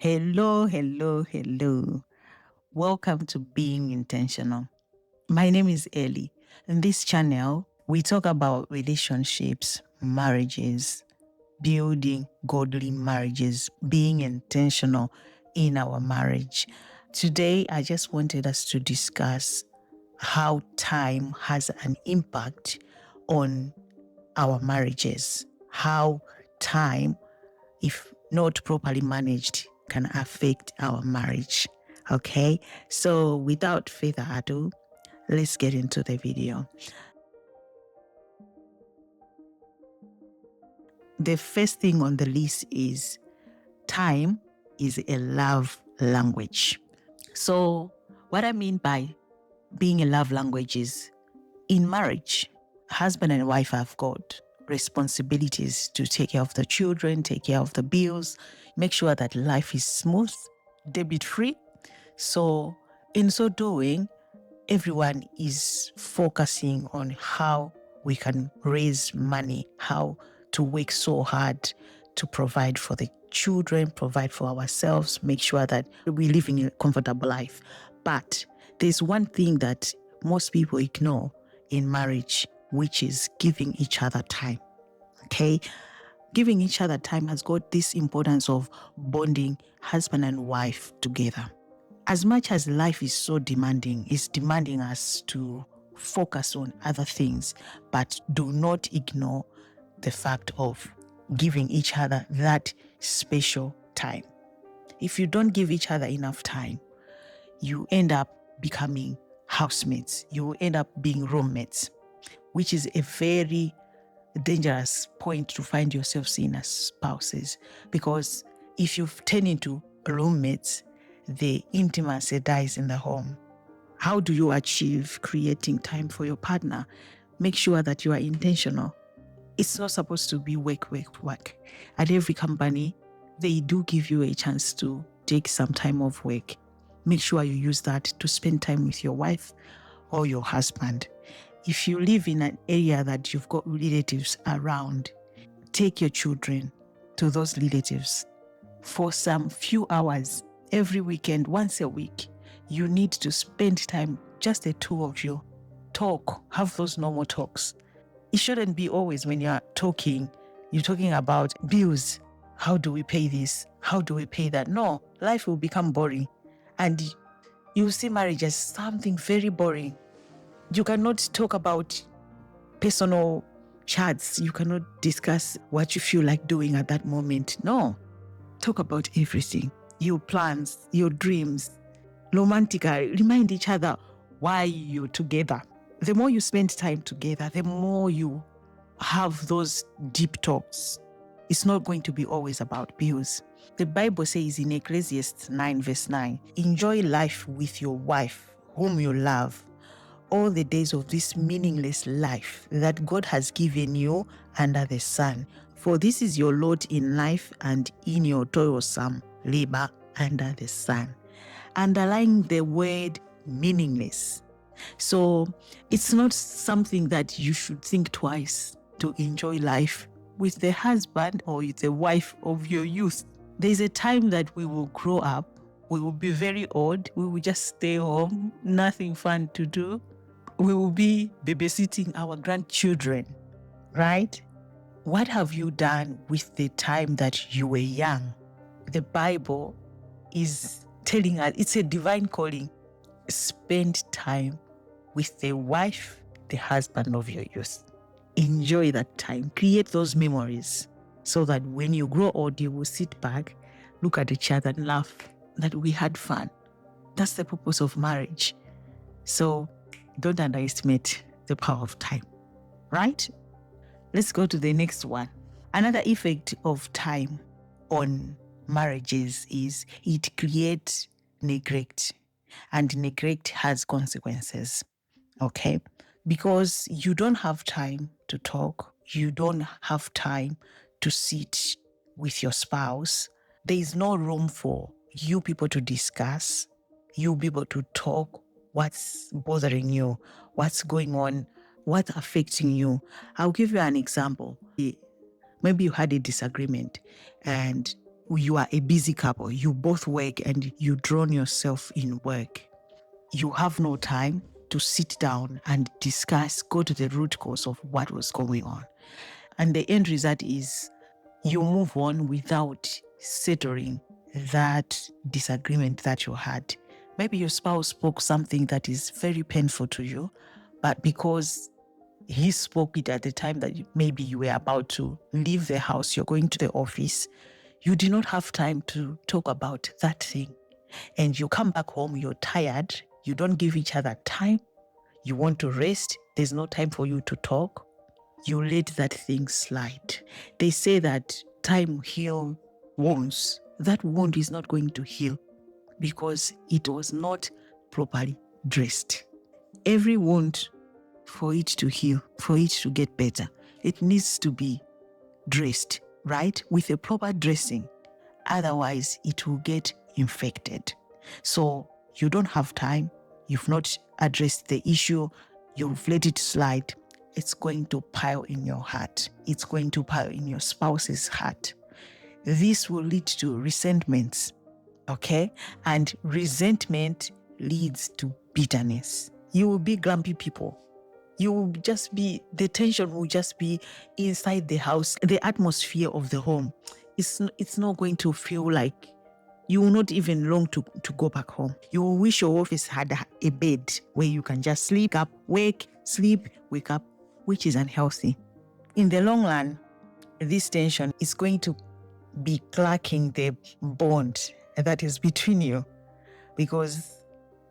Hello, hello, hello. Welcome to Being Intentional. My name is Ellie. In this channel, we talk about relationships, marriages, building godly marriages, being intentional in our marriage. Today, I just wanted us to discuss how time has an impact on our marriages, how time, if not properly managed, can affect our marriage. Okay, so without further ado, let's get into the video. The first thing on the list is time is a love language. So, what I mean by being a love language is in marriage, husband and wife have got responsibilities to take care of the children, take care of the bills, make sure that life is smooth, debit free. So, in so doing, everyone is focusing on how we can raise money, how to work so hard to provide for the children, provide for ourselves, make sure that we live in a comfortable life. But there's one thing that most people ignore in marriage, which is giving each other time. Okay? Giving each other time has got this importance of bonding husband and wife together. As much as life is so demanding, it's demanding us to focus on other things, but do not ignore the fact of giving each other that special time. If you don't give each other enough time, you end up becoming housemates. You end up being roommates, which is a very dangerous point to find yourselves in as spouses. Because if you turn into roommates, the intimacy dies in the home. How do you achieve creating time for your partner? Make sure that you are intentional. It's not supposed to be work, work, work. At every company, they do give you a chance to take some time off work. Make sure you use that to spend time with your wife or your husband. If you live in an area that you've got relatives around, take your children to those relatives for some few hours every weekend, once a week. You need to spend time, just the two of you. Talk, have those normal talks. It shouldn't be always when you're talking about bills. How do we pay this? How do we pay that? No, life will become boring. And you see marriage as something very boring. You cannot talk about personal chats. You cannot discuss what you feel like doing at that moment. No, talk about everything. Your plans, your dreams, romantically. Remind each other why you're together. The more you spend time together, the more you have those deep talks. It's not going to be always about bills. The Bible says in Ecclesiastes 9 verse 9, enjoy life with your wife, whom you love, all the days of this meaningless life that God has given you under the sun. For this is your lot in life and in your toilsome labor under the sun. Underlying the word meaningless. So it's not something that you should think twice to enjoy life with the husband or with the wife of your youth. There's a time that we will grow up, we will be very old, we will just stay home, nothing fun to do. We will be babysitting our grandchildren, right? What have you done with the time that you were young? The Bible is telling us it's a divine calling. Spend time with the wife, the husband of your youth. Enjoy that time. Create those memories so that when you grow old, you will sit back, look at each other and laugh that we had fun. That's the purpose of marriage. So don't underestimate the power of time, right? Let's go to the next one. Another effect of time on marriages is it creates neglect, and neglect has consequences, okay? Because you don't have time to talk, you don't have time to sit with your spouse. There is no room for you people to discuss, you people to talk what's bothering you, what's going on, what's affecting you. I'll give you an example. Maybe you had a disagreement and you are a busy couple, you both work and you drown yourself in work, you have no time to sit down and discuss, go to the root cause of what was going on. And the end result is you move on without settling that disagreement that you had. Maybe your spouse spoke something that is very painful to you, but because he spoke it at the time that maybe you were about to leave the house, you're going to the office, you did not have time to talk about that thing. And you come back home, you're tired, you don't give each other time, you want to rest, there's no time for you to talk, you let that thing slide. They say that time heals wounds. That wound is not going to heal because it was not properly dressed. Every wound, for it to heal, for it to get better, it needs to be dressed, right? With a proper dressing. Otherwise, it will get infected. So you don't have time. You've not addressed the issue. You've let it slide. It's going to pile in your heart. It's going to pile in your spouse's heart. This will lead to resentments, okay? And resentment leads to bitterness. You will be grumpy people. You will just be, the tension will just be inside the house. The atmosphere of the home, it's not going to feel like, you will not even long to go back home. You will wish your office had a bed where you can just sleep up, wake, sleep, wake up, which is unhealthy. In the long run, this tension is going to be cracking the bond that is between you, because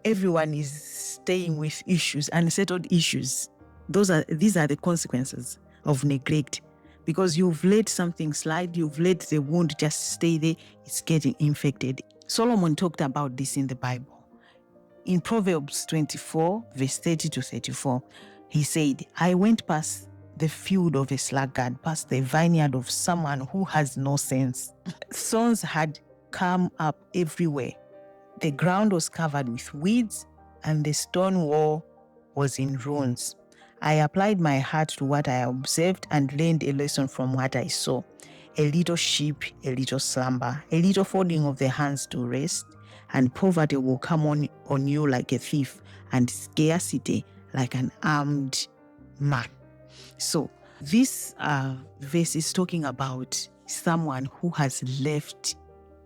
everyone is staying with issues, unsettled issues. These are the consequences of neglect, because you've let something slide, you've let the wound just stay there, it's getting infected. Solomon talked about this in the Bible. In Proverbs 24, verse 30 to 34, he said, I went past the field of a sluggard, past the vineyard of someone who has no sense. Thorns had come up everywhere. The ground was covered with weeds, and the stone wall was in ruins. I applied my heart to what I observed and learned a lesson from what I saw. A little sheep, a little slumber, a little folding of the hands to rest, and poverty will come on you like a thief, and scarcity like an armed man. So this verse is talking about someone who has left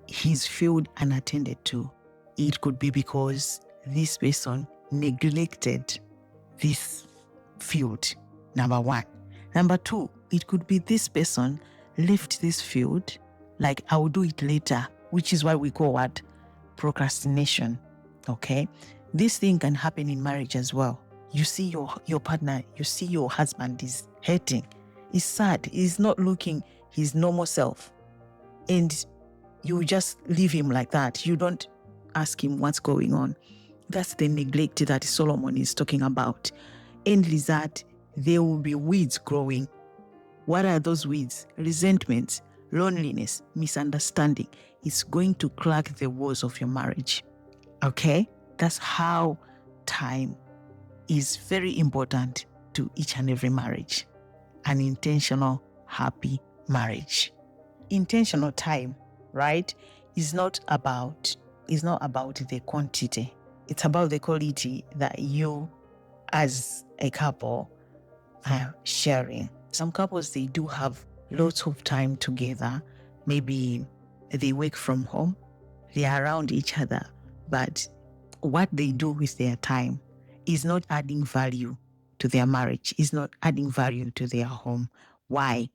his field unattended to. It could be because this person neglected this field, number one. Number two, it could be this person left this field like, I will do it later, which is why we call what? Procrastination. Okay? This thing can happen in marriage as well. You see your partner, you see your husband is hurting, he's sad, he's not looking his normal self, and you just leave him like that. You don't ask him what's going on. That's the neglect that Solomon is talking about. End result, there will be weeds growing. What are those weeds? Resentment, loneliness, misunderstanding. It's going to crack the walls of your marriage. Okay? That's how time is very important to each and every marriage. An intentional, happy marriage. Intentional time, right, is not about the quantity. It's about the quality that you as a couple are sharing. Some couples, they do have lots of time together. Maybe they work from home, they are around each other, but what they do with their time is not adding value to their marriage, is not adding value to their home. Why?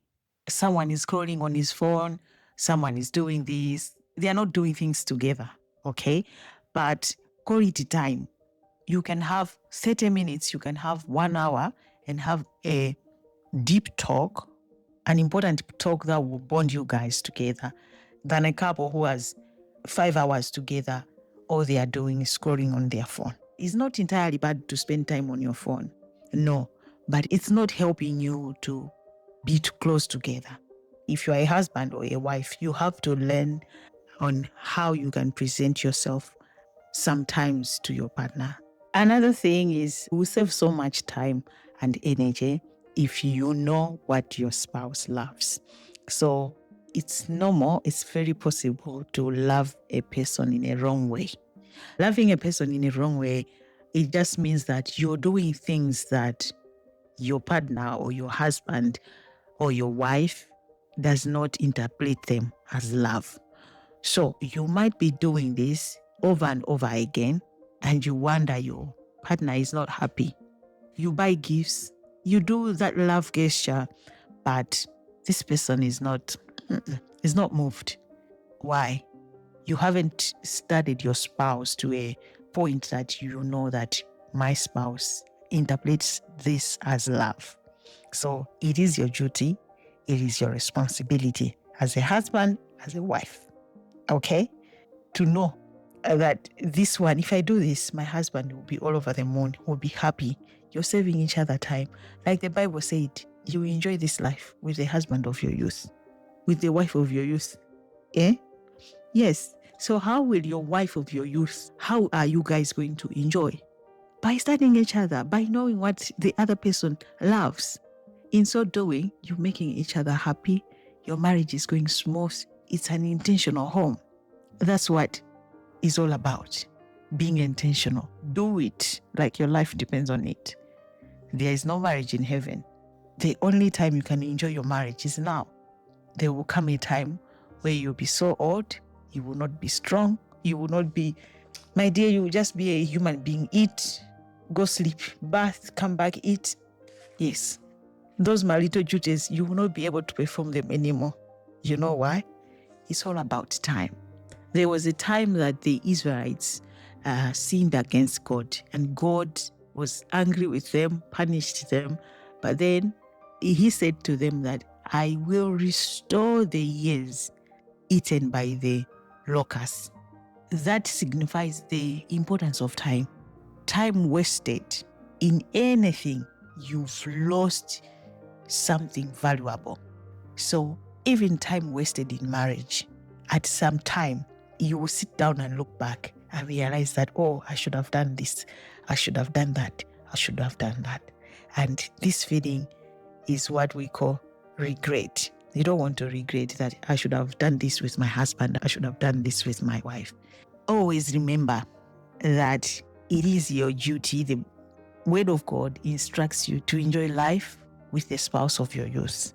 Someone is scrolling on his phone, someone is doing this. They are not doing things together, okay? But quality time, you can have 30 minutes, you can have 1 hour and have a deep talk, an important talk that will bond you guys together, than a couple who has 5 hours together, all they are doing is scrolling on their phone. It's not entirely bad to spend time on your phone, no, but it's not helping you to be too close together. If you are a husband or a wife, you have to learn on how you can present yourself sometimes to your partner. Another thing is, we save so much time and energy if you know what your spouse loves. So it's normal, it's very possible to love a person in a wrong way. Loving a person in a wrong way, it just means that you're doing things that your partner or your husband or your wife does not interpret them as love. So you might be doing this over and over again, and you wonder your partner is not happy. You buy gifts, you do that love gesture, but this person is not moved. Why? You haven't studied your spouse to a point that you know that my spouse interprets this as love. So it is your duty, it is your responsibility as a husband, as a wife, okay, to know that this one, if I do this, my husband will be all over the moon, will be happy. You're saving each other time. Like the Bible said, you enjoy this life with the husband of your youth, with the wife of your youth. Eh? Yes. So how will your wife of your youth, how are you guys going to enjoy? By studying each other, by knowing what the other person loves. In so doing, you're making each other happy. Your marriage is going smooth. It's an intentional home. That's what it's all about. Being intentional. Do it like your life depends on it. There is no marriage in heaven. The only time you can enjoy your marriage is now. There will come a time where you'll be so old, you will not be strong, you will not be, my dear, you will just be a human being. Eat, go sleep, bath, come back, eat. Yes. Those marital duties, you will not be able to perform them anymore. You know why? It's all about time. There was a time that the Israelites sinned against God, and God was angry with them, punished them. But then he said to them that I will restore the years eaten by the locusts. That signifies the importance of time. Time wasted in anything, you've lost something valuable. So even time wasted in marriage, at some time, you will sit down and look back and realize that, oh, I should have done this, I should have done that, I should have done that. And this feeling is what we call regret. You don't want to regret that I should have done this with my husband, I should have done this with my wife. Always remember that it is your duty. The Word of God instructs you to enjoy life with the spouse of your youth,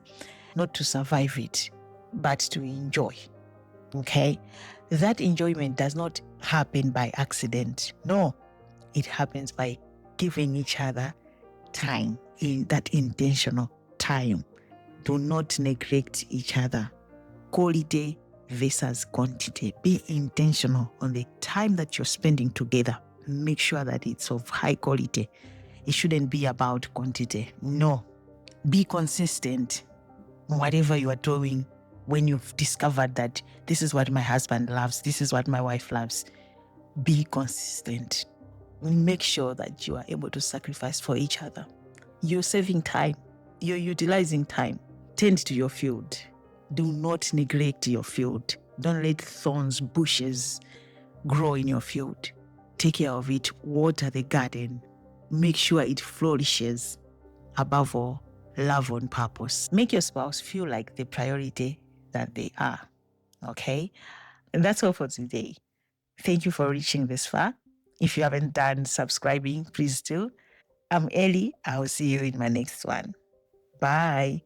not to survive it, but to enjoy. Okay? That enjoyment does not happen by accident. No, it happens by giving each other time, in that intentional time. Do not neglect each other. Quality versus quantity. Be intentional on the time that you're spending together. Make sure that it's of high quality. It shouldn't be about quantity. No. Be consistent. Whatever you are doing, when you've discovered that this is what my husband loves, this is what my wife loves, be consistent. Make sure that you are able to sacrifice for each other. You're saving time. You're utilizing time. Tend to your field. Do not neglect your field. Don't let thorns, bushes grow in your field. Take care of it. Water the garden. Make sure it flourishes. Above all, love on purpose. Make your spouse feel like the priority that they are. Okay? And that's all for today. Thank you for reaching this far. If you haven't done subscribing, please do. I'm Ellie. I'll see you in my next one. Bye.